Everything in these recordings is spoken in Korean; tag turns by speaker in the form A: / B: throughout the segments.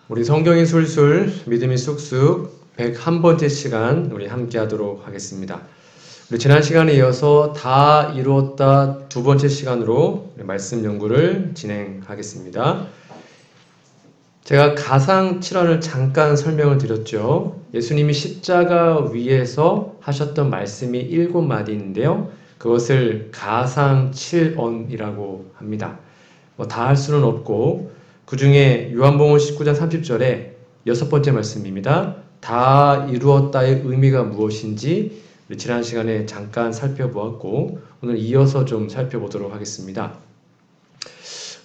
A: 우리 성경이 술술 믿음이 쑥쑥 101번째 시간 우리 함께 하도록 하겠습니다. 우리 지난 시간에 이어서 다 이루었다 두 번째 시간으로 말씀 연구를 진행하겠습니다. 제가 가상 7언을 잠깐 설명을 드렸죠. 예수님이 십자가 위에서 하셨던 말씀이 7마디인데요. 그것을 가상 7언이라고 합니다. 다 할 수는 없고 그 중에 요한복음 19장 30절에 6번째 말씀입니다. 다 이루었다의 의미가 무엇인지 지난 시간에 잠깐 살펴보았고 오늘 이어서 좀 살펴보도록 하겠습니다.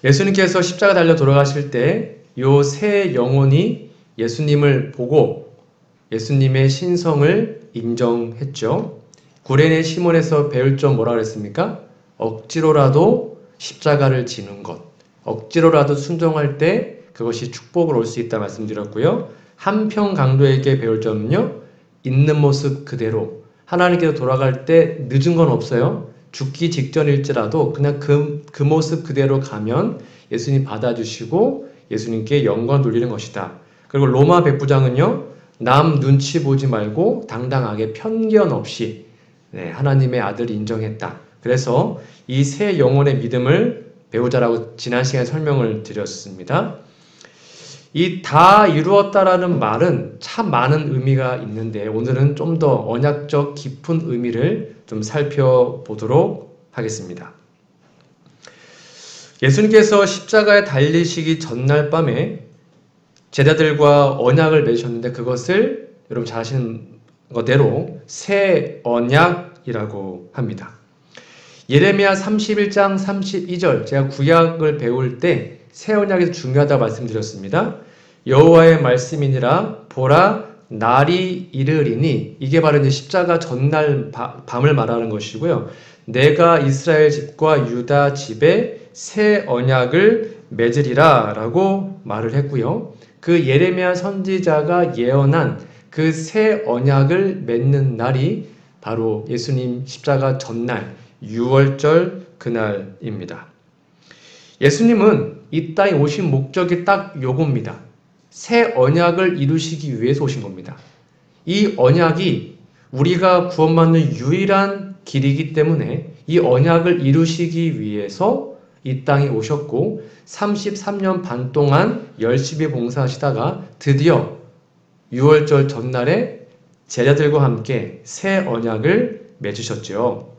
A: 예수님께서 십자가 달려 돌아가실 때 요 세 영혼이 예수님을 보고 예수님의 신성을 인정했죠. 구레네 시몬에서 배울 점 뭐라 그랬습니까? 억지로라도 십자가를 지는 것, 억지로라도 순종할 때 그것이 축복을 올 수 있다 말씀드렸고요. 한평 강도에게 배울 점은요, 있는 모습 그대로 하나님께로 돌아갈 때 늦은 건 없어요. 죽기 직전일지라도 그냥 그 모습 그대로 가면 예수님 받아주시고 예수님께 영광 돌리는 것이다. 그리고 로마 백부장은요, 남 눈치 보지 말고 당당하게 편견 없이 하나님의 아들을 인정했다. 그래서 이 세 영혼의 믿음을 배우자라고 지난 시간에 설명을 드렸습니다. 이 다 이루었다라는 말은 참 많은 의미가 있는데 오늘은 좀 더 언약적 깊은 의미를 좀 살펴보도록 하겠습니다. 예수님께서 십자가에 달리시기 전날 밤에 제자들과 언약을 맺으셨는데 그것을 여러분 잘 아시는 것대로 새 언약이라고 합니다. 예레미야 31장 32절 제가 구약을 배울 때 새 언약에서 중요하다고 말씀드렸습니다. 여호와의 말씀이니라 보라 날이 이르리니 이게 바로 이제 십자가 전날 밤을 말하는 것이고요. 내가 이스라엘 집과 유다 집에 새 언약을 맺으리라 라고 말을 했고요. 그 예레미야 선지자가 예언한 그 새 언약을 맺는 날이 바로 예수님 십자가 전날 6월절 그날입니다. 예수님은 이 땅에 오신 목적이 딱 요겁니다. 새 언약을 이루시기 위해서 오신 겁니다. 이 언약이 우리가 구원받는 유일한 길이기 때문에 이 언약을 이루시기 위해서 이 땅에 오셨고 33년 반 동안 열심히 봉사하시다가 드디어 6월절 전날에 제자들과 함께 새 언약을 맺으셨죠.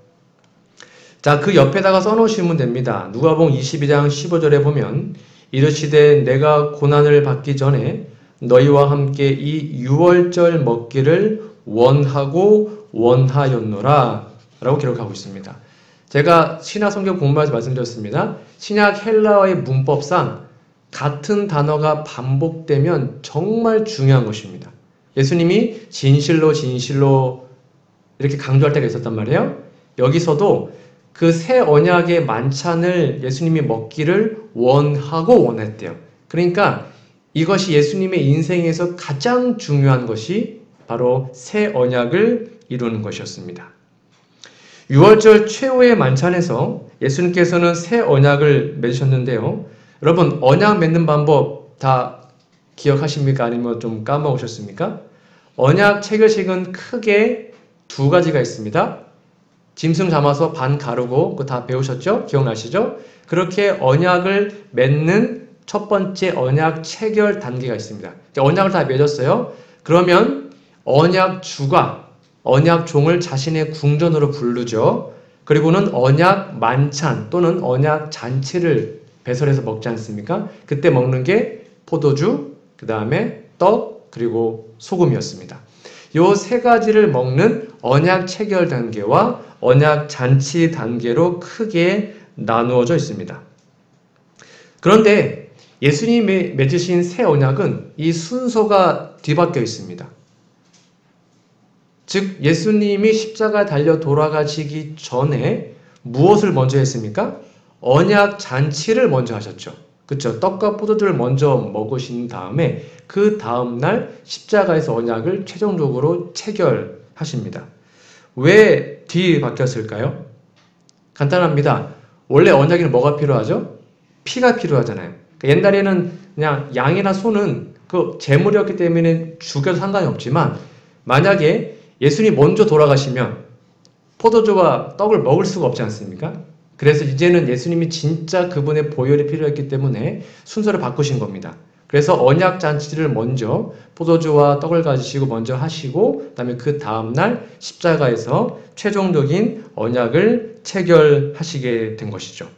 A: 자, 그 옆에다가 써놓으시면 됩니다. 누가복음 22장 15절에 보면 이르시되 내가 고난을 받기 전에 너희와 함께 이 6월절 먹기를 원하고 원하였노라 라고 기록하고 있습니다. 제가 신약 성경 공부하면서 말씀드렸습니다. 신약 헬라어의 문법상 같은 단어가 반복되면 정말 중요한 것입니다. 예수님이 진실로 진실로 이렇게 강조할 때가 있었단 말이에요. 여기서도 그 새 언약의 만찬을 예수님이 먹기를 원하고 원했대요. 그러니까 이것이 예수님의 인생에서 가장 중요한 것이 바로 새 언약을 이루는 것이었습니다. 6월절 최후의 만찬에서 예수님께서는 새 언약을 맺으셨는데요. 여러분 언약 맺는 방법 다 기억하십니까? 아니면 좀 까먹으셨습니까? 언약 체결식은 크게 두 가지가 있습니다. 짐승 잡아서 반 가르고 그거 다 배우셨죠? 기억나시죠? 그렇게 언약을 맺는 첫 번째 언약 체결 단계가 있습니다. 언약을 다 맺었어요. 그러면 언약주가 언약종을 자신의 궁전으로 부르죠. 그리고는 언약 만찬 또는 언약 잔치를 배설해서 먹지 않습니까? 그때 먹는 게 포도주, 그 다음에 떡, 그리고 소금이었습니다. 요 세 가지를 먹는 언약 체결 단계와 언약 잔치 단계로 크게 나누어져 있습니다. 그런데 예수님이 맺으신 새 언약은 이 순서가 뒤바뀌어 있습니다. 즉 예수님이 십자가 달려 돌아가시기 전에 무엇을 먼저 했습니까? 언약 잔치를 먼저 하셨죠. 그렇죠? 떡과 포도주를 먼저 먹으신 다음에 그 다음날 십자가에서 언약을 최종적으로 체결하십니다. 왜 뒤바뀌었을까요? 간단합니다. 원래 언약에는 뭐가 필요하죠? 피가 필요하잖아요. 옛날에는 그냥 양이나 소는 그 재물이었기 때문에 죽여도 상관이 없지만 만약에 예수님이 먼저 돌아가시면 포도주와 떡을 먹을 수가 없지 않습니까? 그래서 이제는 예수님이 진짜 그분의 보혈이 필요했기 때문에 순서를 바꾸신 겁니다. 그래서 언약 잔치를 먼저 포도주와 떡을 가지시고 먼저 하시고 그다음에 그 다음날 십자가에서 최종적인 언약을 체결하시게 된 것이죠.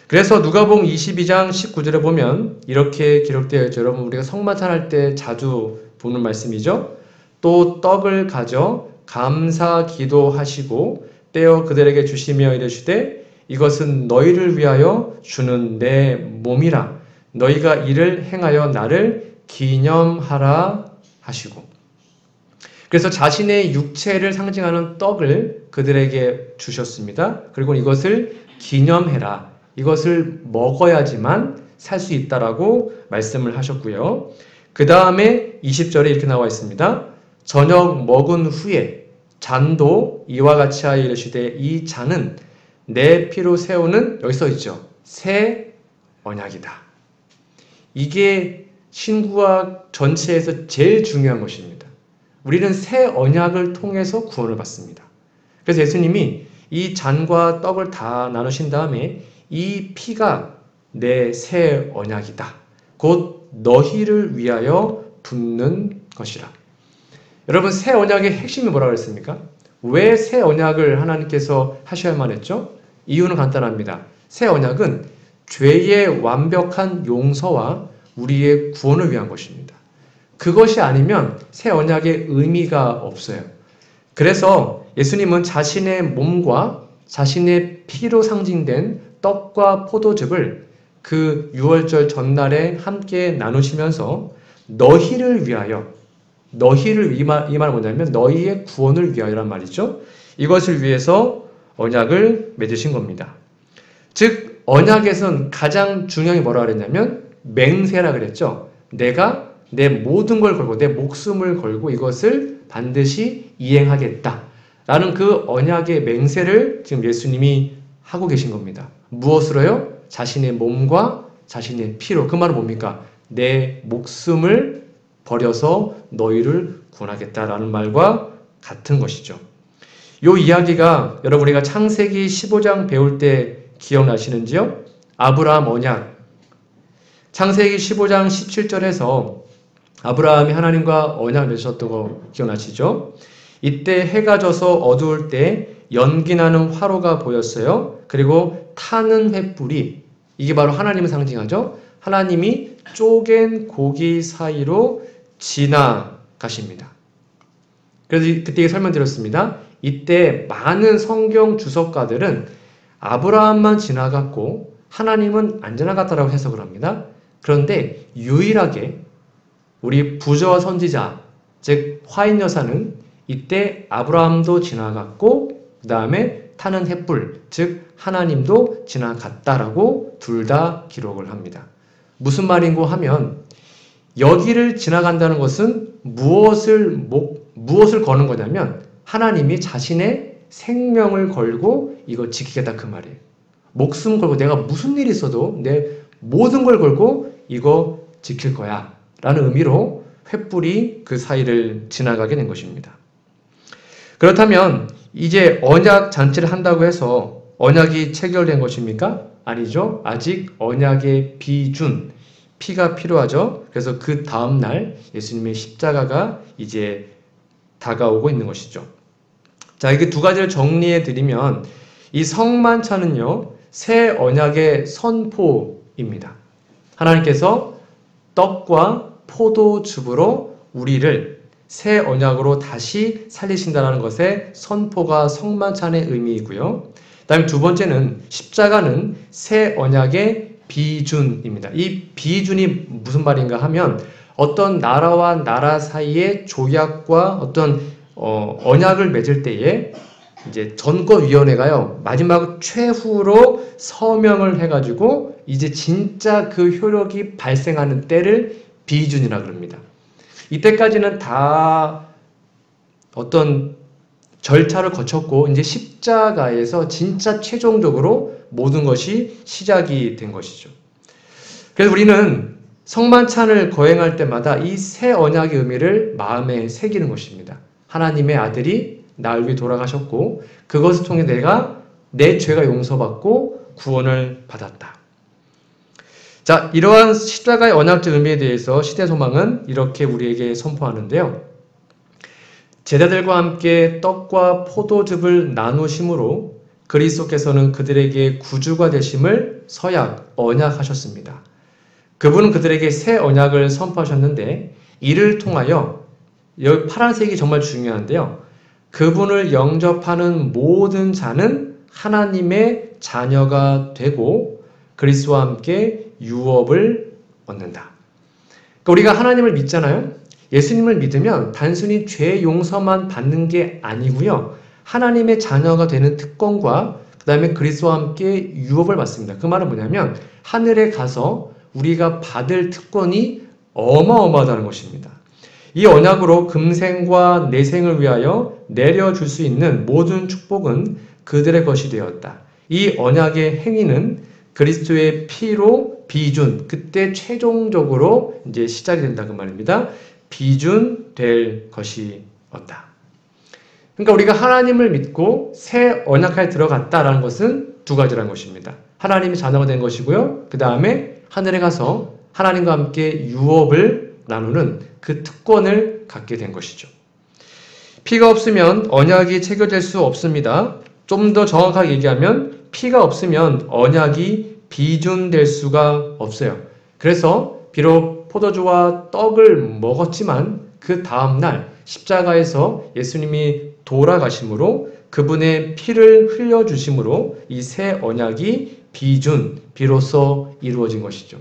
A: 그래서 누가복음 22장 19절에 보면 이렇게 기록되어 있죠. 여러분 우리가 성만찬할 때 자주 보는 말씀이죠. 또 떡을 가져 감사 기도하시고 떼어 그들에게 주시며 이르시되 이것은 너희를 위하여 주는 내 몸이라 너희가 이를 행하여 나를 기념하라 하시고 그래서 자신의 육체를 상징하는 떡을 그들에게 주셨습니다. 그리고 이것을 기념해라. 이것을 먹어야지만 살 수 있다라고 말씀을 하셨고요. 그 다음에 20절에 이렇게 나와 있습니다. 저녁 먹은 후에 잔도 이와 같이 하여 이르시되 이 잔은 내 피로 세우는 여기 써 있죠. 새 언약이다. 이게 신구약 전체에서 제일 중요한 것입니다. 우리는 새 언약을 통해서 구원을 받습니다. 그래서 예수님이 이 잔과 떡을 다 나누신 다음에 이 피가 내 새 언약이다. 곧 너희를 위하여 붓는 것이라. 여러분 새 언약의 핵심이 뭐라고 했습니까? 왜 새 언약을 하나님께서 하셔야만 했죠? 이유는 간단합니다. 새 언약은 죄의 완벽한 용서와 우리의 구원을 위한 것입니다. 그것이 아니면 새 언약의 의미가 없어요. 그래서 예수님은 자신의 몸과 자신의 피로 상징된 떡과 포도즙을 그 유월절 전날에 함께 나누시면서 너희를 위하여 이 말은 뭐냐면 너희의 구원을 위하여란 말이죠. 이것을 위해서 언약을 맺으신 겁니다. 즉 언약에선 가장 중요한 게 뭐라 그랬냐면 맹세라 그랬죠. 내가 내 모든 걸 걸고 내 목숨을 걸고 이것을 반드시 이행하겠다 라는 그 언약의 맹세를 지금 예수님이 하고 계신 겁니다. 무엇으로요? 자신의 몸과 자신의 피로. 그 말은 뭡니까? 내 목숨을 버려서 너희를 구원하겠다라는 말과 같은 것이죠. 이 이야기가 여러분 우리가 창세기 15장 배울 때 기억나시는지요? 아브라함 언약. 창세기 15장 17절에서 아브라함이 하나님과 언약을 맺으셨던 거 기억나시죠? 이때 해가 져서 어두울 때 연기나는 화로가 보였어요. 그리고 타는 횃불이 이게 바로 하나님을 상징하죠. 하나님이 쪼갠 고기 사이로 지나가십니다. 그래서 그때 설명드렸습니다. 이때 많은 성경 주석가들은 아브라함만 지나갔고 하나님은 안 지나갔다라고 해석을 합니다. 그런데 유일하게 우리 부저와 선지자 즉 화인 여사는 이때 아브라함도 지나갔고 그 다음에 타는 횃불 즉 하나님도 지나갔다라고 둘 다 기록을 합니다. 무슨 말인고 하면 여기를 지나간다는 것은 무엇을 거는 거냐면 하나님이 자신의 생명을 걸고 이거 지키겠다 그 말이에요. 목숨 걸고 내가 무슨 일이 있어도 내 모든 걸 걸고 이거 지킬 거야 라는 의미로 횃불이 그 사이를 지나가게 된 것입니다. 그렇다면 이제 언약 잔치를 한다고 해서 언약이 체결된 것입니까? 아니죠. 아직 언약의 비준, 피가 필요하죠. 그래서 그 다음날 예수님의 십자가가 이제 다가오고 있는 것이죠. 자, 이게 두 가지를 정리해 드리면 이 성만찬은요, 새 언약의 선포입니다. 하나님께서 떡과 포도즙으로 우리를 새 언약으로 다시 살리신다는 것의 선포가 성만찬의 의미이고요. 그 다음에 두 번째는 십자가는 새 언약의 비준입니다. 이 비준이 무슨 말인가 하면 어떤 나라와 나라 사이의 조약과 어떤 언약을 맺을 때에 이제 전권위원회가요 마지막 최후로 서명을 해가지고 이제 진짜 그 효력이 발생하는 때를 비준이라 그럽니다. 이때까지는 다 어떤 절차를 거쳤고 이제 십자가에서 진짜 최종적으로 모든 것이 시작이 된 것이죠. 그래서 우리는 성만찬을 거행할 때마다 이 새 언약의 의미를 마음에 새기는 것입니다. 하나님의 아들이 나를 위해 돌아가셨고 그것을 통해 내가 내 죄가 용서받고 구원을 받았다. 자, 이러한 십자가의 언약적 의미에 대해서 시대소망은 이렇게 우리에게 선포하는데요. 제자들과 함께 떡과 포도즙을 나누심으로 그리스도께서는 그들에게 구주가 되심을 서약, 언약하셨습니다. 그분은 그들에게 새 언약을 선포하셨는데 이를 통하여 여기 파란색이 정말 중요한데요. 그분을 영접하는 모든 자는 하나님의 자녀가 되고 그리스도와 함께 유업을 얻는다. 그러니까 우리가 하나님을 믿잖아요. 예수님을 믿으면 단순히 죄 용서만 받는 게 아니고요. 하나님의 자녀가 되는 특권과 그 다음에 그리스도와 함께 유업을 받습니다. 그 말은 뭐냐면 하늘에 가서 우리가 받을 특권이 어마어마하다는 것입니다. 이 언약으로 금생과 내생을 위하여 내려줄 수 있는 모든 축복은 그들의 것이 되었다. 이 언약의 행위는 그리스도의 피로 비준, 그때 최종적으로 이제 시작이 된다 그 말입니다. 비준될 것이었다. 그러니까 우리가 하나님을 믿고 새 언약하에 들어갔다라는 것은 두 가지라는 것입니다. 하나님의 자녀가 된 것이고요. 그 다음에 하늘에 가서 하나님과 함께 유업을 나누는 그 특권을 갖게 된 것이죠. 피가 없으면 언약이 체결될 수 없습니다. 좀 더 정확하게 얘기하면 피가 없으면 언약이 비준될 수가 없어요. 그래서 비록 포도주와 떡을 먹었지만 그 다음날 십자가에서 예수님이 돌아가심으로 그분의 피를 흘려주심으로 이 새 언약이 비로소 이루어진 것이죠.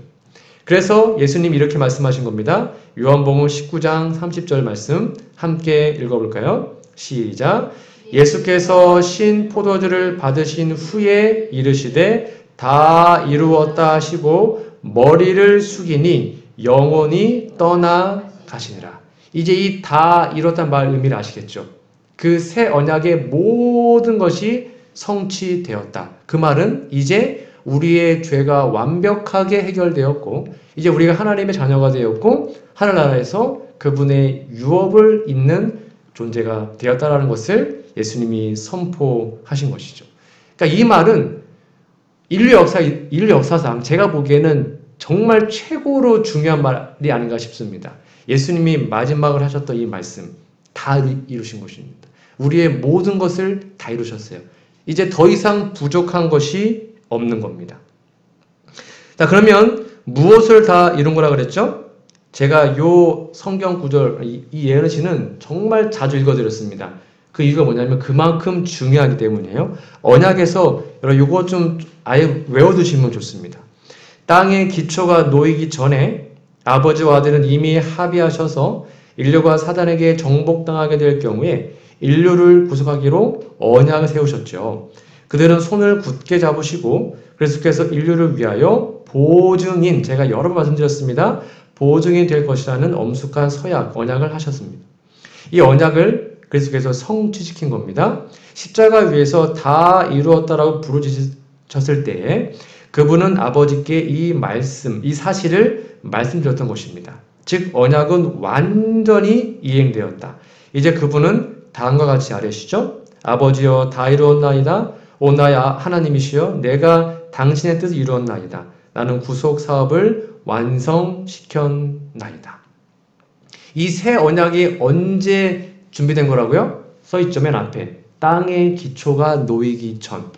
A: 그래서 예수님이 이렇게 말씀하신 겁니다. 요한복음 19장 30절 말씀 함께 읽어볼까요? 시작. 예수께서 신 포도주를 받으신 후에 이르시되 다 이루었다 하시고 머리를 숙이니 영혼이 떠나가시니라. 이제 이 다 이뤘다는 말 의미를 아시겠죠? 그 새 언약의 모든 것이 성취되었다. 그 말은 이제 우리의 죄가 완벽하게 해결되었고 이제 우리가 하나님의 자녀가 되었고 하늘나라에서 그분의 유업을 잇는 존재가 되었다라는 것을 예수님이 선포하신 것이죠. 그러니까 이 말은 인류 역사상 제가 보기에는 정말 최고로 중요한 말이 아닌가 싶습니다. 예수님이 마지막을 하셨던 이 말씀 다 이루신 것입니다. 우리의 모든 것을 다 이루셨어요. 이제 더 이상 부족한 것이 없는 겁니다. 자, 그러면 무엇을 다 이룬 거라 그랬죠? 제가 요 성경 구절, 이 예언시는 정말 자주 읽어드렸습니다. 그 이유가 뭐냐면 그만큼 중요하기 때문이에요. 언약에서 여러분 이거 좀 아예 외워두시면 좋습니다. 땅의 기초가 놓이기 전에 아버지와 아들은 이미 합의하셔서 인류가 사단에게 정복당하게 될 경우에 인류를 구속하기로 언약을 세우셨죠. 그들은 손을 굳게 잡으시고 그리스도께서 인류를 위하여 보증인, 제가 여러 번 말씀드렸습니다. 보증이 될 것이라는 엄숙한 서약, 언약을 하셨습니다. 이 언약을 그리스도께서 성취시킨 겁니다. 십자가 위에서 다 이루었다라고 부르짖으셨을 때에 그분은 아버지께 이 말씀, 이 사실을 말씀드렸던 것입니다. 즉 언약은 완전히 이행되었다. 이제 그분은 다음과 같이 아뢰시죠. 아버지여 다 이루었나이다. 오 나의 하나님이시여 내가 당신의 뜻을 이루었나이다. 나는 구속 사업을 완성시켰나이다. 이 새 언약이 언제 준비된 거라고요? 써있죠, 맨 앞에. 땅의 기초가 놓이기 전.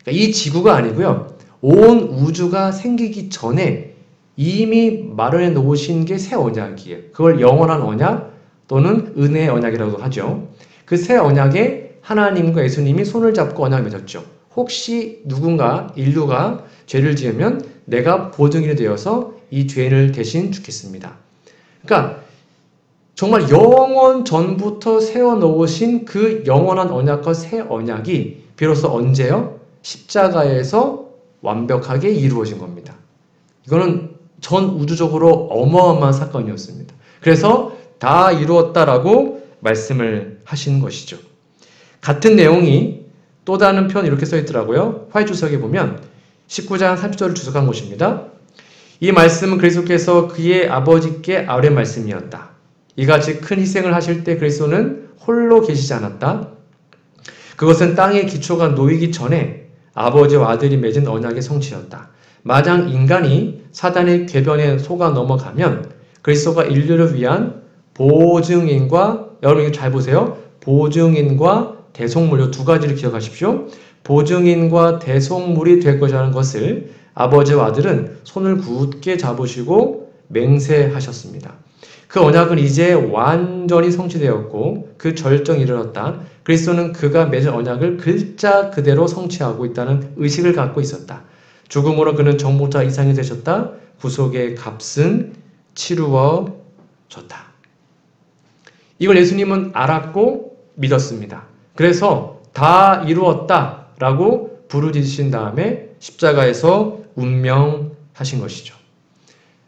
A: 그러니까 이 지구가 아니고요. 온 우주가 생기기 전에 이미 마련해 놓으신 게 새 언약이에요. 그걸 영원한 언약 또는 은혜의 언약이라고 하죠. 그 새 언약에 하나님과 예수님이 손을 잡고 언약을 맺었죠. 혹시 누군가 인류가 죄를 지으면 내가 보증인이 되어서 이 죄를 대신 죽겠습니다. 그러니까 정말 영원 전부터 세워놓으신 그 영원한 언약과 새 언약이 비로소 언제요? 십자가에서 완벽하게 이루어진 겁니다. 이거는 전 우주적으로 어마어마한 사건이었습니다. 그래서 다 이루었다라고 말씀을 하시는 것이죠. 같은 내용이 또 다른 편 이렇게 써 있더라고요. 화이트 주석에 보면 19장 30절을 주석한 것입니다. 이 말씀은 그리스도께서 그의 아버지께 아뢰 말씀이었다. 이같이 큰 희생을 하실 때 그리스도는 홀로 계시지 않았다. 그것은 땅의 기초가 놓이기 전에 아버지와 아들이 맺은 언약의 성취였다. 만약 인간이 사단의 궤변에 속아 넘어가면 그리스도가 인류를 위한 보증인과, 여러분 이거 잘 보세요. 보증인과 대속물, 이 두 가지를 기억하십시오. 보증인과 대속물이 될 것이라는 것을 아버지와 아들은 손을 굳게 잡으시고 맹세하셨습니다. 그 언약은 이제 완전히 성취되었고 그 절정에 이르렀다. 그리스도는 그가 맺은 언약을 글자 그대로 성취하고 있다는 의식을 갖고 있었다. 죽음으로 그는 정복자 이상이 되셨다. 구속의 값은 치루어졌다. 이걸 예수님은 알았고 믿었습니다. 그래서 다 이루었다 라고 부르짖으신 다음에 십자가에서 운명하신 것이죠.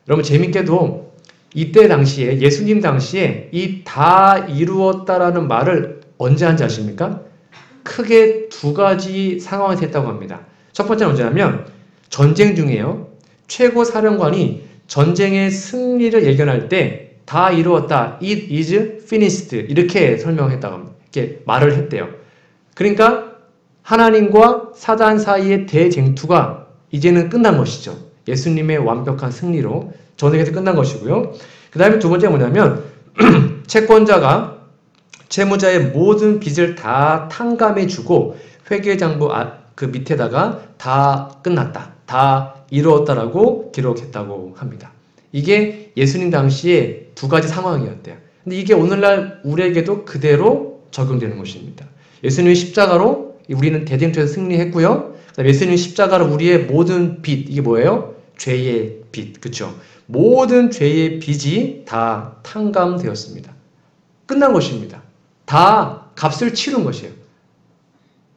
A: 여러분 재밌게도 이때 당시에 예수님 당시에 이 다 이루었다라는 말을 언제 한지 아십니까? 크게 두 가지 상황에서 했다고 합니다. 첫 번째는 언제냐면 전쟁 중이에요. 최고 사령관이 전쟁의 승리를 예견할 때 다 이루었다. It is finished. 이렇게 설명했다고 합니다. 이렇게 말을 했대요. 그러니까 하나님과 사단 사이의 대쟁투가 이제는 끝난 것이죠. 예수님의 완벽한 승리로 전쟁에서 끝난 것이고요. 그 다음에 두 번째가 뭐냐면 채권자가 채무자의 모든 빚을 다 탕감해주고 회계장부 그 밑에다가 다 끝났다, 다 이루었다라고 기록했다고 합니다. 이게 예수님 당시에 두 가지 상황이었대요. 근데 이게 오늘날 우리에게도 그대로 적용되는 것입니다. 예수님의 십자가로 우리는 대쟁투에서 승리했고요. 그다음에 예수님의 십자가로 우리의 모든 빚, 이게 뭐예요? 죄의 빚, 그렇죠? 모든 죄의 빚이 다 탕감되었습니다. 끝난 것입니다. 다 값을 치른 것이에요.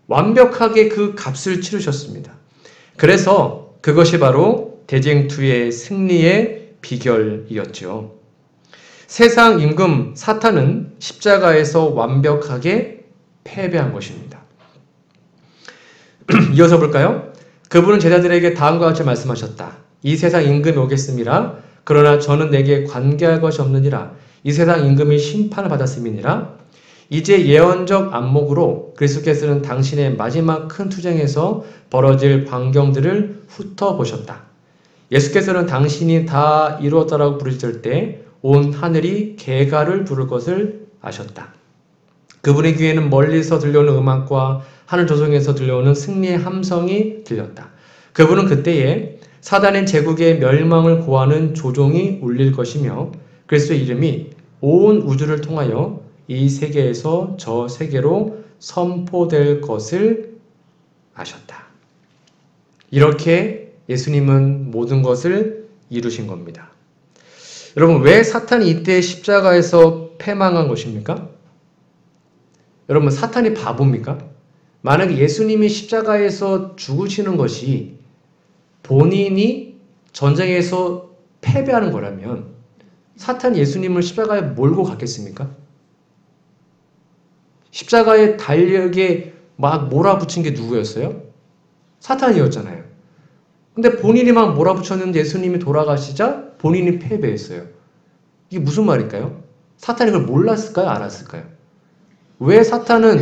A: 완벽하게 그 값을 치르셨습니다. 그래서 그것이 바로 대쟁투의 승리의 비결이었죠. 세상 임금 사탄은 십자가에서 완벽하게 패배한 것입니다. 이어서 볼까요? 그분은 제자들에게 다음과 같이 말씀하셨다. 이 세상 임금이 오겠음이라. 그러나 저는 내게 관계할 것이 없느니라. 이 세상 임금이 심판을 받았음이니라. 이제 예언적 안목으로 그리스도께서는 당신의 마지막 큰 투쟁에서 벌어질 광경들을 훑어보셨다. 예수께서는 당신이 다 이루었다라고 부르실 때 온 하늘이 개가를 부를 것을 아셨다. 그분의 귀에는 멀리서 들려오는 음악과 하늘 조성에서 들려오는 승리의 함성이 들렸다. 그분은 그때에 사단의 제국의 멸망을 고하는 조종이 울릴 것이며 그리스도의 이름이 온 우주를 통하여 이 세계에서 저 세계로 선포될 것을 아셨다. 이렇게 예수님은 모든 것을 이루신 겁니다. 여러분, 왜 사탄이 이때 십자가에서 패망한 것입니까? 여러분, 사탄이 바보입니까? 만약에 예수님이 십자가에서 죽으시는 것이 본인이 전쟁에서 패배하는 거라면 사탄이 예수님을 십자가에 몰고 갔겠습니까? 십자가의 달력에 막 몰아붙인 게 누구였어요? 사탄이었잖아요. 근데 본인이 막 몰아붙였는데 예수님이 돌아가시자 본인이 패배했어요. 이게 무슨 말일까요? 사탄이 그걸 몰랐을까요? 알았을까요? 왜 사탄은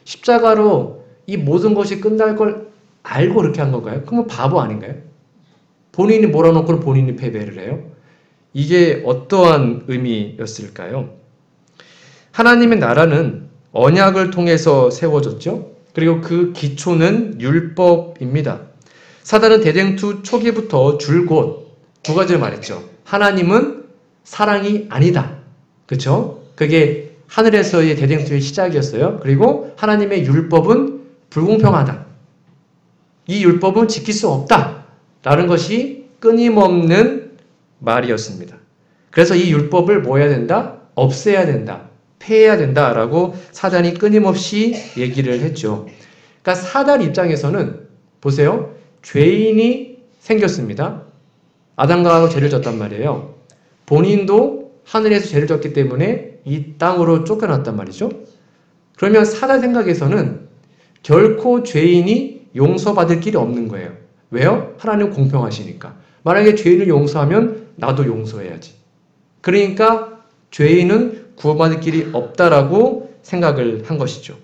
A: 십자가로 이 모든 것이 끝날 걸 알고 그렇게 한 건가요? 그러면 바보 아닌가요? 본인이 몰아놓고는 본인이 패배를 해요? 이게 어떠한 의미였을까요? 하나님의 나라는 언약을 통해서 세워졌죠. 그리고 그 기초는 율법입니다. 사단은 대쟁투 초기부터 줄곧 두 가지를 말했죠. 하나님은 사랑이 아니다. 그렇죠? 그게 하늘에서의 대쟁투의 시작이었어요. 그리고 하나님의 율법은 불공평하다. 이 율법은 지킬 수 없다. 라는 것이 끊임없는 말이었습니다. 그래서 이 율법을 뭐 해야 된다? 없애야 된다. 폐해야 된다라고 사단이 끊임없이 얘기를 했죠. 그러니까 사단 입장에서는 보세요. 죄인이 생겼습니다. 아담과 하와가 죄를 졌단 말이에요. 본인도 하늘에서 죄를 졌기 때문에 이 땅으로 쫓겨났단 말이죠. 그러면 사단 생각에서는 결코 죄인이 용서받을 길이 없는 거예요. 왜요? 하나님 공평하시니까. 만약에 죄인을 용서하면 나도 용서해야지. 그러니까 죄인은 구원받을 길이 없다라고 생각을 한 것이죠.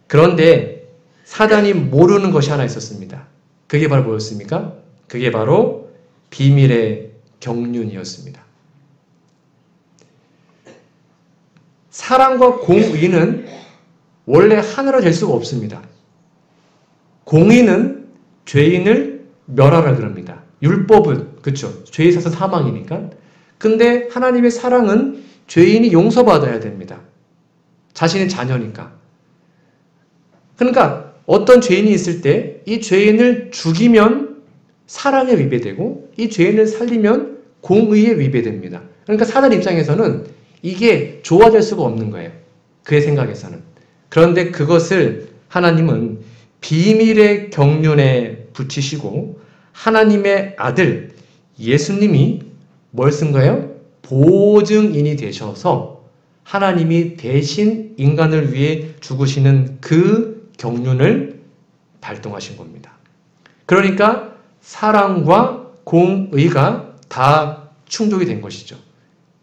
A: 그런데 사단이 모르는 것이 하나 있었습니다. 그게 바로 뭐였습니까? 그게 바로 비밀의 경륜이었습니다. 사랑과 공의는 원래 하나로 될 수가 없습니다. 공의는 죄인을 멸하라 그럽니다. 율법은 그렇죠. 죄에 있어서 사망이니까. 근데 하나님의 사랑은 죄인이 용서받아야 됩니다. 자신의 자녀니까. 그러니까 어떤 죄인이 있을 때 이 죄인을 죽이면 사랑에 위배되고 이 죄인을 살리면 공의에 위배됩니다. 그러니까 사단 입장에서는 이게 좋아질 수가 없는 거예요. 그의 생각에서는. 그런데 그것을 하나님은 비밀의 경륜에 붙이시고 하나님의 아들 예수님이 뭘 쓴 거예요? 보증인이 되셔서 하나님이 대신 인간을 위해 죽으시는 그 경륜을 발동하신 겁니다. 그러니까 사랑과 공의가 다 충족이 된 것이죠.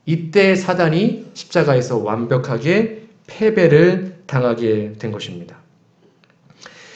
A: 이때 사단이 십자가에서 완벽하게 패배를 당하게 된 것입니다.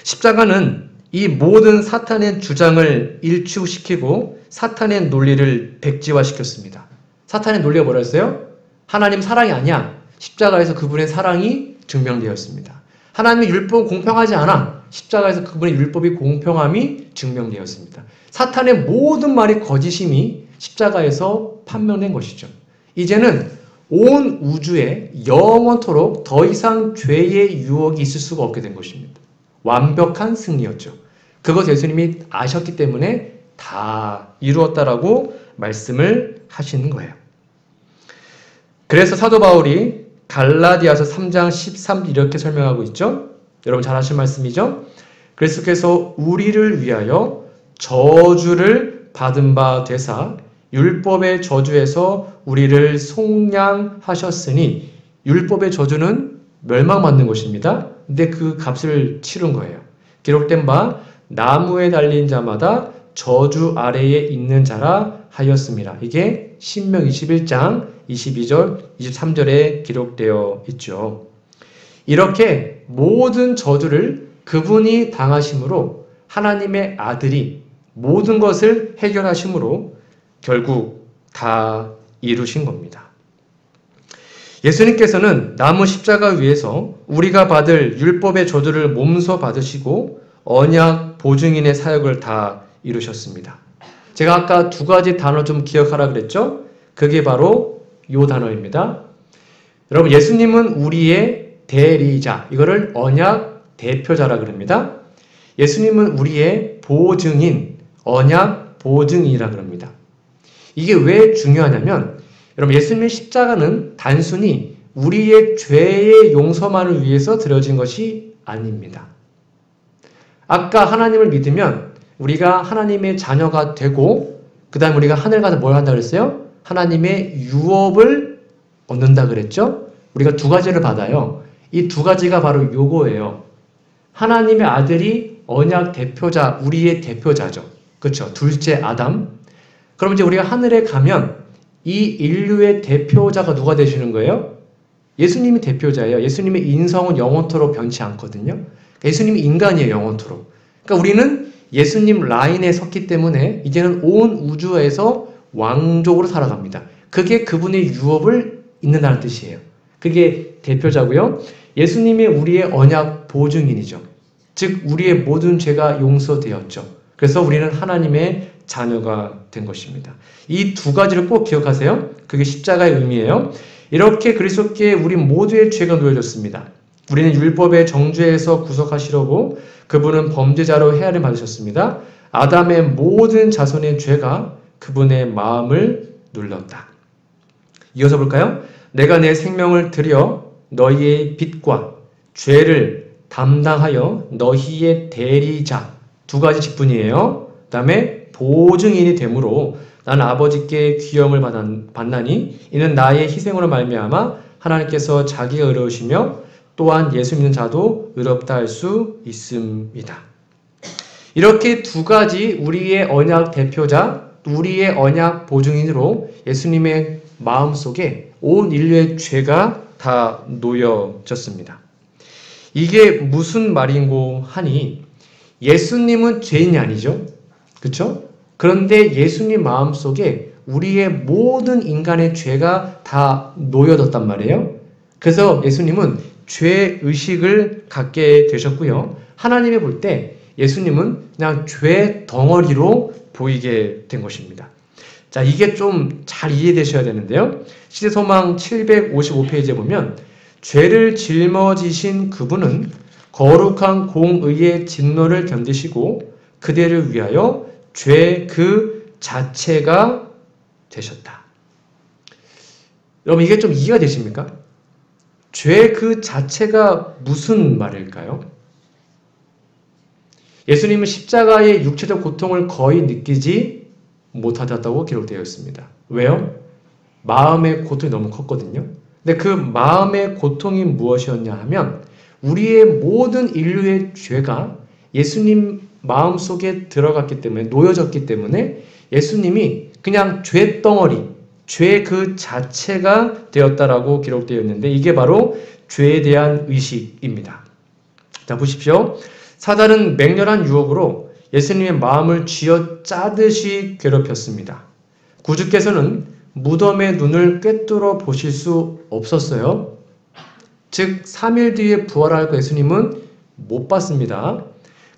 A: 십자가는 이 모든 사탄의 주장을 일치시키고 사탄의 논리를 백지화시켰습니다. 사탄의 논리가 뭐라 했어요? 하나님 사랑이 아니야. 십자가에서 그분의 사랑이 증명되었습니다. 하나님의 율법은 공평하지 않아. 십자가에서 그분의 율법이 공평함이 증명되었습니다. 사탄의 모든 말이 거짓임이 십자가에서 판명된 것이죠. 이제는 온 우주에 영원토록 더 이상 죄의 유혹이 있을 수가 없게 된 것입니다. 완벽한 승리였죠. 그것 예수님이 아셨기 때문에 다 이루었다라고 말씀을 하시는 거예요. 그래서 사도 바울이 갈라디아서 3장 13 이렇게 설명하고 있죠. 여러분 잘 아실 말씀이죠. 그래서 우리를 위하여 저주를 받은 바 되사 율법의 저주에서 우리를 속량하셨으니 율법의 저주는 멸망받는 것입니다. 근데 그 값을 치른 거예요. 기록된 바 나무에 달린 자마다 저주 아래에 있는 자라 하였습니다. 이게 신명 21장 22절, 23절에 기록되어 있죠. 이렇게 모든 저주를 그분이 당하심으로 하나님의 아들이 모든 것을 해결하심으로 결국 다 이루신 겁니다. 예수님께서는 나무 십자가 위에서 우리가 받을 율법의 저주를 몸소 받으시고 언약 보증인의 사역을 다 이루셨습니다. 제가 아까 두 가지 단어 좀 기억하라 그랬죠? 그게 바로 요 단어입니다. 여러분 예수님은 우리의 대리자, 이거를 언약 대표자라 그럽니다. 예수님은 우리의 보증인, 언약 보증인이라 그럽니다. 이게 왜 중요하냐면 여러분 예수님의 십자가는 단순히 우리의 죄의 용서만을 위해서 드려진 것이 아닙니다. 아까 하나님을 믿으면 우리가 하나님의 자녀가 되고 그 다음에 우리가 하늘 가서 뭘 한다 그랬어요? 하나님의 유업을 얻는다 그랬죠? 우리가 두 가지를 받아요. 이 두 가지가 바로 요거예요. 하나님의 아들이 언약 대표자, 우리의 대표자죠. 그렇죠? 둘째 아담. 그럼 이제 우리가 하늘에 가면 이 인류의 대표자가 누가 되시는 거예요? 예수님이 대표자예요. 예수님의 인성은 영원토록 변치 않거든요. 예수님이 인간이에요. 영원토록. 그러니까 우리는 예수님 라인에 섰기 때문에 이제는 온 우주에서 왕족으로 살아갑니다. 그게 그분의 유업을 잇는다는 뜻이에요. 그게 대표자고요. 예수님이 우리의 언약 보증인이죠. 즉 우리의 모든 죄가 용서되었죠. 그래서 우리는 하나님의 자녀가 된 것입니다. 이 두 가지를 꼭 기억하세요. 그게 십자가의 의미예요. 이렇게 그리스도께 우리 모두의 죄가 놓여졌습니다. 우리는 율법의 정죄에서 구속하시려고 그분은 범죄자로 헤아림 받으셨습니다. 아담의 모든 자손의 죄가 그분의 마음을 눌렀다. 이어서 볼까요? 내가 내 생명을 들여 너희의 빚과 죄를 담당하여 너희의 대리자, 두 가지 직분이에요. 그 다음에 보증인이 되므로 나는 아버지께 귀염을 받나니 이는 나의 희생으로 말미암아 하나님께서 자기가 의로우시며 또한 예수 믿는 자도 의롭다 할 수 있음이다. 이렇게 두 가지 우리의 언약 대표자 우리의 언약 보증인으로 예수님의 마음속에 온 인류의 죄가 다 놓여졌습니다. 이게 무슨 말인고 하니 예수님은 죄인이 아니죠. 그렇죠? 그런데 예수님 마음속에 우리의 모든 인간의 죄가 다 놓여졌단 말이에요. 그래서 예수님은 죄의식을 갖게 되셨고요. 하나님이 볼 때 예수님은 그냥 죄 덩어리로 보이게 된 것입니다. 자, 이게 좀 잘 이해되셔야 되는데요. 시대소망 755페이지에 보면 죄를 짊어지신 그분은 거룩한 공의의 진노를 견디시고 그대를 위하여 죄 그 자체가 되셨다. 여러분 이게 좀 이해가 되십니까? 죄 그 자체가 무슨 말일까요? 예수님은 십자가의 육체적 고통을 거의 느끼지 못하셨다고 기록되어 있습니다. 왜요? 마음의 고통이 너무 컸거든요. 근데 그 마음의 고통이 무엇이었냐 하면 우리의 모든 인류의 죄가 예수님 마음속에 들어갔기 때문에 놓여졌기 때문에 예수님이 그냥 죄덩어리, 죄 그 자체가 되었다라고 기록되어 있는데 이게 바로 죄에 대한 의식입니다. 자, 보십시오. 사단은 맹렬한 유혹으로 예수님의 마음을 쥐어짜듯이 괴롭혔습니다. 구주께서는 무덤의 눈을 꿰뚫어 보실 수 없었어요. 즉 3일 뒤에 부활할 예수님은 못 봤습니다.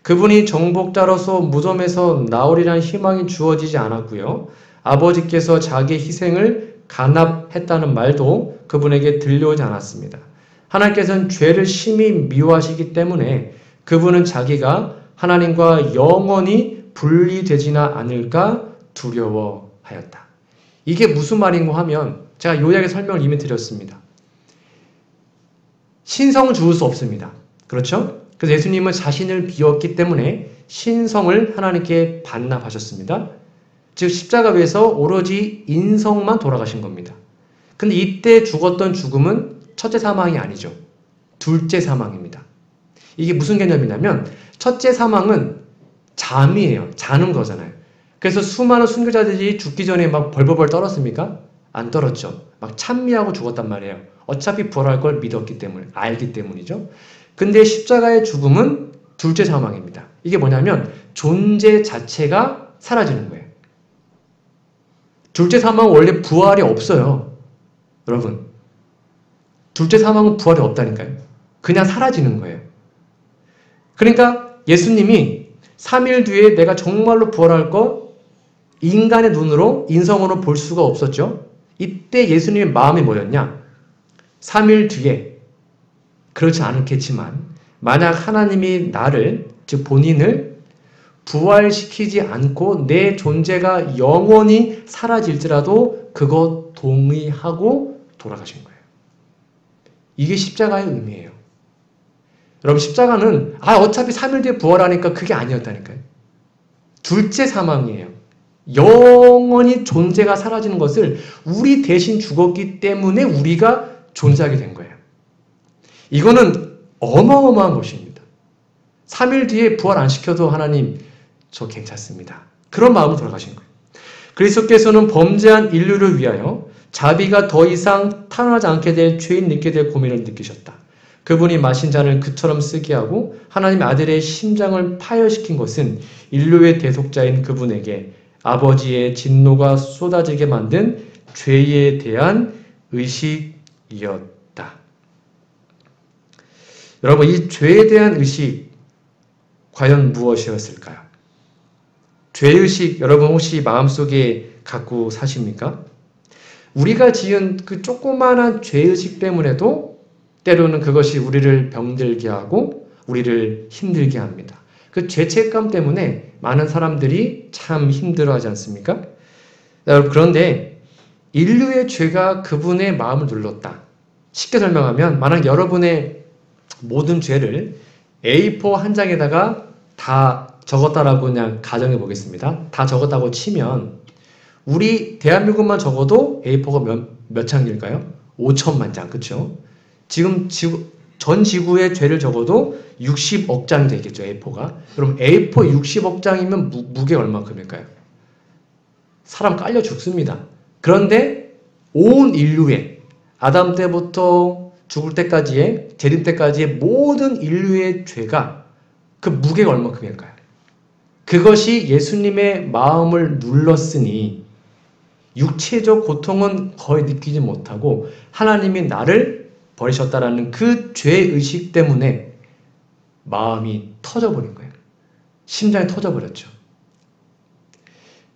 A: 그분이 정복자로서 무덤에서 나오리란 희망이 주어지지 않았고요. 아버지께서 자기의 희생을 간합했다는 말도 그분에게 들려오지 않았습니다. 하나님께서는 죄를 심히 미워하시기 때문에 그분은 자기가 하나님과 영원히 분리되지나 않을까 두려워하였다. 이게 무슨 말인고 하면 제가 요약의 설명을 이미 드렸습니다. 신성은 주울 수 없습니다. 그렇죠? 그래서 예수님은 자신을 비웠기 때문에 신성을 하나님께 반납하셨습니다. 즉 십자가 위에서 오로지 인성만 돌아가신 겁니다. 근데 이때 죽었던 죽음은 첫째 사망이 아니죠. 둘째 사망입니다. 이게 무슨 개념이냐면 첫째 사망은 잠이에요. 자는 거잖아요. 그래서 수많은 순교자들이 죽기 전에 막 벌벌벌 떨었습니까? 안 떨었죠. 막 찬미하고 죽었단 말이에요. 어차피 부활할 걸 믿었기 때문에, 알기 때문이죠. 근데 십자가의 죽음은 둘째 사망입니다. 이게 뭐냐면 존재 자체가 사라지는 거예요. 둘째 사망은 원래 부활이 없어요. 여러분. 둘째 사망은 부활이 없다니까요. 그냥 사라지는 거예요. 그러니까 예수님이 3일 뒤에 내가 정말로 부활할 거 인간의 눈으로, 인성으로 볼 수가 없었죠. 이때 예수님의 마음이 뭐였냐? 3일 뒤에, 그렇지 않겠지만 만약 하나님이 나를, 즉 본인을 부활시키지 않고 내 존재가 영원히 사라질지라도 그거 동의하고 돌아가신 거예요. 이게 십자가의 의미예요. 여러분 십자가는 어차피 3일 뒤에 부활하니까 그게 아니었다니까요. 둘째 사망이에요. 영원히 존재가 사라지는 것을 우리 대신 죽었기 때문에 우리가 존재하게 된 거예요. 이거는 어마어마한 것입니다. 3일 뒤에 부활 안 시켜도 하나님 저 괜찮습니다. 그런 마음으로 돌아가신 거예요. 그리스도께서는 범죄한 인류를 위하여 자비가 더 이상 탄원하지 않게 될 죄인 느끼게 될 고민을 느끼셨다. 그분이 마신 잔을 그처럼 쓰게 하고 하나님의 아들의 심장을 파열시킨 것은 인류의 대속자인 그분에게 아버지의 진노가 쏟아지게 만든 죄에 대한 의식이었다. 여러분, 이 죄에 대한 의식 과연 무엇이었을까요? 죄의식 여러분 혹시 마음속에 갖고 사십니까? 우리가 지은 그 조그마한 죄의식 때문에도 때로는 그것이 우리를 병들게 하고 우리를 힘들게 합니다. 그 죄책감 때문에 많은 사람들이 참 힘들어하지 않습니까? 그런데 인류의 죄가 그분의 마음을 눌렀다. 쉽게 설명하면 만약 여러분의 모든 죄를 A4 한 장에다가 다 적었다라고 그냥 가정해 보겠습니다. 다 적었다고 치면 우리 대한민국만 적어도 A4가 몇 장일까요? 5천만 장, 그렇죠? 지금 전 지구의 죄를 적어도 60억 장이 되겠죠, A4가. 그럼 A4 60억 장이면 무게 얼마큼일까요? 사람 깔려 죽습니다. 그런데 온 인류의 아담 때부터 죽을 때까지의 재림 때까지의 모든 인류의 죄가 그 무게가 얼마큼일까요? 그것이 예수님의 마음을 눌렀으니 육체적 고통은 거의 느끼지 못하고 하나님이 나를 버리셨다라는 그 죄의식 때문에 마음이 터져버린 거예요. 심장이 터져버렸죠.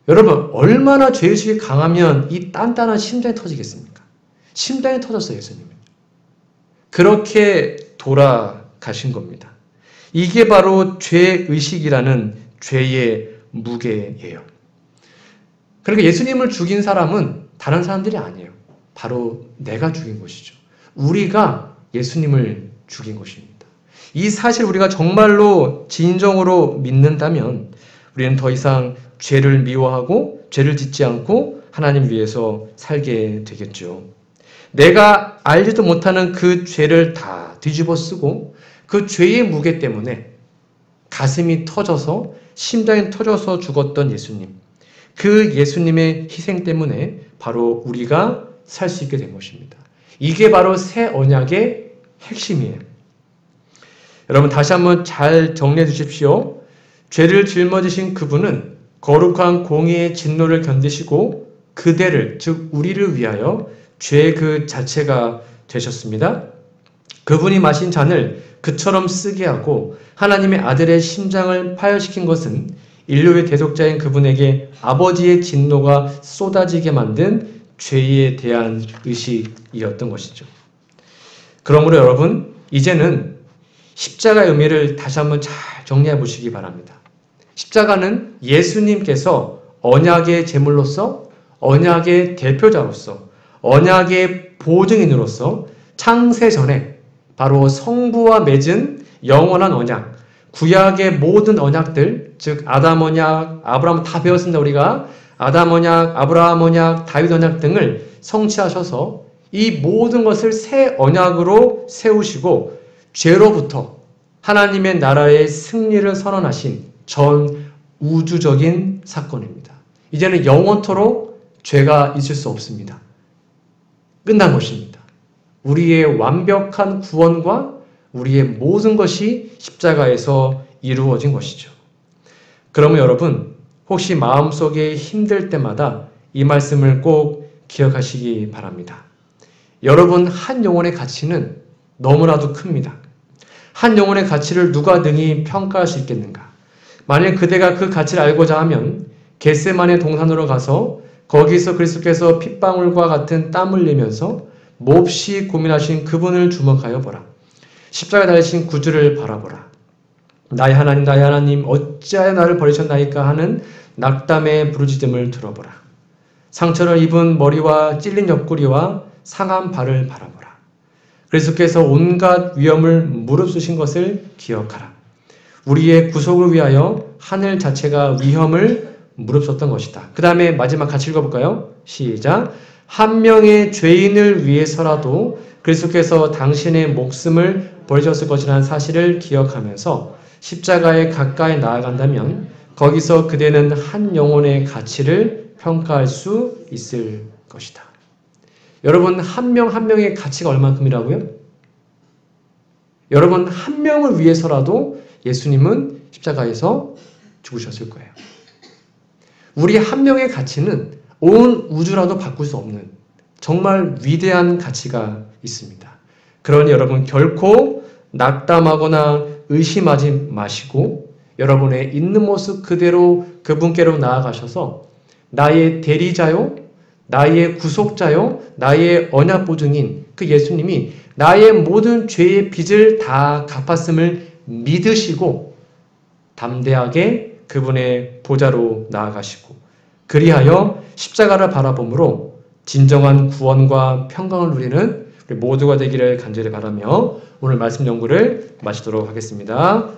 A: 여러분, 얼마나 죄의식이 강하면 이 단단한 심장이 터지겠습니까? 심장이 터졌어요, 예수님은. 그렇게 돌아가신 겁니다. 이게 바로 죄의식이라는 죄의 무게예요. 그러니까 예수님을 죽인 사람은 다른 사람들이 아니에요. 바로 내가 죽인 것이죠. 우리가 예수님을 죽인 것입니다. 이 사실 우리가 정말로 진정으로 믿는다면 우리는 더 이상 죄를 미워하고 죄를 짓지 않고 하나님 위해서 살게 되겠죠. 내가 알지도 못하는 그 죄를 다 뒤집어 쓰고 그 죄의 무게 때문에 가슴이 터져서 심장이 터져서 죽었던 예수님. 그 예수님의 희생 때문에 바로 우리가 살 수 있게 된 것입니다. 이게 바로 새 언약의 핵심이에요. 여러분 다시 한번 잘 정리해 주십시오. 죄를 짊어지신 그분은 거룩한 공의의 진노를 견디시고 그대를 즉 우리를 위하여 죄 그 자체가 되셨습니다. 그분이 마신 잔을 그처럼 쓰게 하고 하나님의 아들의 심장을 파열시킨 것은 인류의 대속자인 그분에게 아버지의 진노가 쏟아지게 만든 죄에 대한 의식이었던 것이죠. 그러므로 여러분 이제는 십자가의 의미를 다시 한번 잘 정리해 보시기 바랍니다. 십자가는 예수님께서 언약의 제물로서 언약의 대표자로서 언약의 보증인으로서 창세 전에 바로 성부와 맺은 영원한 언약, 구약의 모든 언약들, 즉 아담 언약, 아브라함 다 배웠습니다. 우리가 아담 언약, 아브라함 언약, 다윗 언약 등을 성취하셔서 이 모든 것을 새 언약으로 세우시고 죄로부터 하나님의 나라의 승리를 선언하신 전 우주적인 사건입니다. 이제는 영원토록 죄가 있을 수 없습니다. 끝난 것입니다. 우리의 완벽한 구원과 우리의 모든 것이 십자가에서 이루어진 것이죠. 그러면 여러분 혹시 마음속에 힘들 때마다 이 말씀을 꼭 기억하시기 바랍니다. 여러분 한 영혼의 가치는 너무나도 큽니다. 한 영혼의 가치를 누가 능히 평가할 수 있겠는가? 만약 그대가 그 가치를 알고자 하면 겟세마네 동산으로 가서 거기서 그리스도께서 핏방울과 같은 땀을 흘리면서 몹시 고민하신 그분을 주목하여 보라. 십자가에 달리신 구주를 바라보라. 나의 하나님 어찌하여 나를 버리셨나이까 하는 낙담의 부르짖음을 들어보라. 상처를 입은 머리와 찔린 옆구리와 상한 발을 바라보라. 그리스도께서 온갖 위험을 무릅쓰신 것을 기억하라. 우리의 구속을 위하여 하늘 자체가 위험을 무릅썼던 것이다. 그 다음에 마지막 같이 읽어볼까요? 시작. 한 명의 죄인을 위해서라도 그리스도께서 당신의 목숨을 버리셨을 것이라는 사실을 기억하면서 십자가에 가까이 나아간다면 거기서 그대는 한 영혼의 가치를 평가할 수 있을 것이다. 여러분 한 명 한 명의 가치가 얼만큼이라고요? 여러분 한 명을 위해서라도 예수님은 십자가에서 죽으셨을 거예요. 우리 한 명의 가치는 온 우주라도 바꿀 수 없는 정말 위대한 가치가 있습니다. 그러니 여러분 결코 낙담하거나 의심하지 마시고 여러분의 있는 모습 그대로 그분께로 나아가셔서 나의 대리자요, 나의 구속자요, 나의 언약 보증인 그 예수님이 나의 모든 죄의 빚을 다 갚았음을 믿으시고 담대하게 그분의 보좌로 나아가시고 그리하여 십자가를 바라봄으로 진정한 구원과 평강을 누리는 우리 모두가 되기를 간절히 바라며 오늘 말씀 연구를 마치도록 하겠습니다.